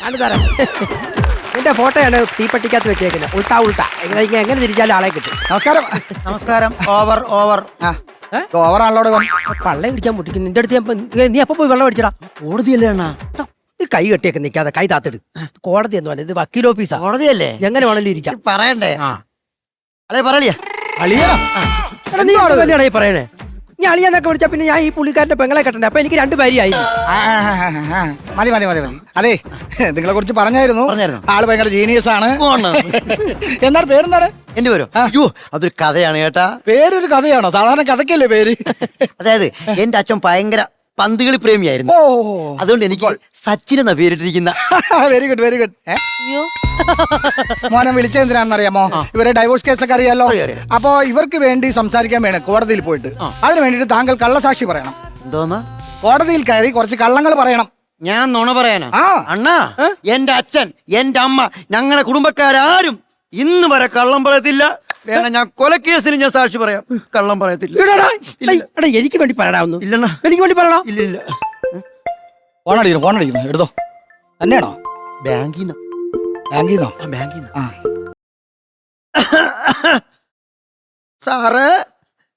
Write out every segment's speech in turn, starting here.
ആണ് തരാം. എന്റെ ഫോട്ടോയാണ് തീപ്പെട്ടിക്കകത്ത് വെച്ചേക്കുന്നത്. ഉൾട്ടാ എങ്ങനെ തിരിച്ചാലും ആളെ കിട്ടും. നമസ്കാരം. നമസ്കാരം. ഓവർ ഓവറാണല്ലോ പള്ള പിടിക്കാൻ പൊട്ടിക്കുന്നു. നിന്റെ അടുത്ത് നീ അപ്പൊ പോയി വെള്ളം അടിച്ചടാ. കോടതിയല്ലേ അണ്ണാ? ഇത് കൈ കെട്ടിയൊക്കെ നിൽക്കാതെ കൈ താത്തിട്. കോടതി എന്ന് പറഞ്ഞത് ഇത് വക്കീൽ ഓഫീസാ. കോടതിയല്ലേ? എങ്ങനെ വേണമെങ്കിലും ഇരിക്കാം. പറയണ്ടേ? ആ അളേ പറയലിയാ. അളിയനോ? നീ കല്യാണം ഈ പറയണേ. നീ അളിയാന്നൊക്കെ വിളിച്ചാ പിന്നെ ഞാൻ ഈ പുള്ളിക്കാരന്റെ പെങ്ങളെ കെട്ടണ്ടേ. അപ്പൊ എനിക്ക് 2 ഭാര്യയായി. മതി മതി മതി മതി. അതെ, നിങ്ങളെ കുറിച്ച് പറഞ്ഞായിരുന്നു. ആള് ഭയങ്കര ജീനിയസ് ആണ്. എന്താണ് പേരെന്താണ്? എന്റെ പേരോ? അയ്യോ, അതൊരു കഥയാണ് കേട്ടാ. പേരൊരു കഥയാണോ? സാധാരണ കഥയ്ക്കല്ലേ പേര്? അതായത് എന്റെ അച്ഛൻ ഭയങ്കര പന്തുകളി പ്രേമിയായിരുന്നു. അതുകൊണ്ട് എനിക്ക് സച്ചിൻ എന്നാ പേരിട്ടിരിക്കുന്ന. Very good very good. മോനെ വിളിച്ചെന്തിനാണെന്നറിയാമോ? ഇവരെ ഡൈവോഴ്സ് കേസൊക്കെ അറിയാലോ. അപ്പൊ ഇവർക്ക് വേണ്ടി സംസാരിക്കാൻ വേണം കോടതിയിൽ പോയിട്ട്. അതിന് വേണ്ടിട്ട് താങ്കൾ കള്ളസാക്ഷി പറയണം. എന്തോന്നാ? കോടതിയിൽ കയറി കുറച്ച് കള്ളങ്ങൾ പറയണം. ഞാൻ നുണ പറയാനാ? ആ അണ്ണാ, എന്റെ അച്ഛൻ, എന്റെ അമ്മ, ഞങ്ങളുടെ കുടുംബക്കാരും ഇന്ന് വരെ കള്ളം പറയത്തില്ല. വേണം ഞാൻ കൊലക്കേസിന് ഞാൻ സാക്ഷി പറയാം. കള്ളം പറയത്തില്ല. എനിക്ക് വേണ്ടി പറയടാവുന്നു. ഇല്ലണ്ണ, എനിക്ക് വേണ്ടി പറയണോ? ഇല്ല. ഫോൺ അടിക്കുന്നു എടുത്തോ. തന്നെയാണോ? ബാങ്കിന്നോ? ബാങ്കിന്നോ? ബാങ്കിന്നോ? സാറ്,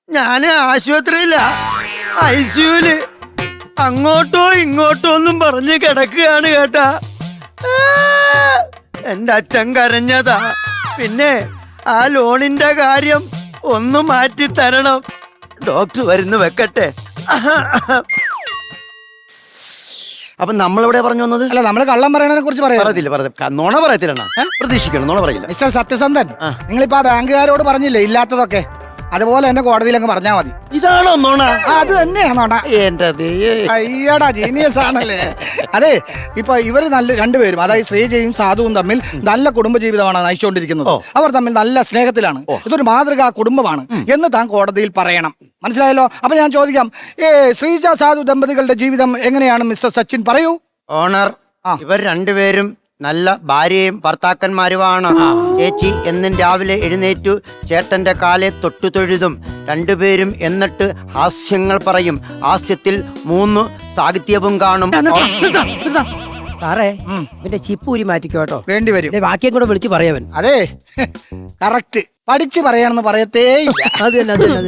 ഞാന് ആശുപത്രിയില്ല, ഐസിയുല്. അങ്ങോട്ടോ ഇങ്ങോട്ടോ ഒന്നും പറഞ്ഞ് കിടക്കുകയാണ് കേട്ടാ. എന്റെ അച്ഛൻ കരഞ്ഞതാ. പിന്നെ ആ ലോണിന്റെ കാര്യം ഒന്ന് മാറ്റി തരണം. ഡോക്ടർ വരുന്നു, വെക്കട്ടെ. അപ്പൊ നമ്മളിവിടെ പറഞ്ഞു വന്നത്? അല്ല, നമ്മള് കള്ളം പറയണതിനെ കുറിച്ച് പറയത്തില്ല. നുണ പറയത്തില്ല. പ്രതീക്ഷിക്കണം, നുണ പറയില്ല. മിസ്റ്റർ സത്യസന്ധൻ, നിങ്ങളിപ്പോ ആ ബാങ്കുകാരോട് പറഞ്ഞില്ലേ ഇല്ലാത്തതൊക്കെ? അതുപോലെ തന്നെ കോടതിയിൽ അങ്ങ് പറഞ്ഞാൽ മതി. ഇതാണോ നുണ? അത് തന്നെയാണോടാ? എന്റെ അയ്യടാ, ജീനിയസ് ആണല്ലേ. അതെ, ഇപ്പൊ ഇവര് രണ്ടുപേരും, അതായത് ശ്രീജയും സാധുവും തമ്മിൽ നല്ല കുടുംബജീവിതമാണ് നയിച്ചുകൊണ്ടിരിക്കുന്നത്. അവർ തമ്മിൽ നല്ല സ്നേഹത്തിലാണ്. ഇതൊരു മാതൃകാ കുടുംബമാണ് എന്ന് താൻ കോടതിയിൽ പറയണം. മനസ്സിലായല്ലോ? അപ്പൊ ഞാൻ ചോദിക്കാം, ശ്രീജ സാധു ദമ്പതികളുടെ ജീവിതം എങ്ങനെയാണ് മിസ്റ്റർ സച്ചിൻ? പറയൂ. ഓണർ, ഇവർ രണ്ടുപേരും നല്ല ഭാര്യയും ഭർത്താക്കന്മാരുമാണ്. ചേച്ചി എന്നും രാവിലെ എഴുന്നേറ്റു ചേട്ടന്റെ കാലെ തൊട്ടു തൊഴുതും. രണ്ടുപേരും എന്നിട്ട് ഹാസ്യങ്ങൾ പറയും. ഹാസ്യത്തിൽ 3 സാഹിത്യവും കാണും. സാറേ, ഇവന്റെ ചിപ്പൂരി മാറ്റിക്കോട്ടോ. വേണ്ടി വരും. വാക്യം കൂടെ വിളിച്ച് പറയാവൻ. അതെ, കറക്റ്റ്. പഠിച്ച് പറയാണെന്ന് പറയത്തേ ഇല്ല. അത് തന്നെ.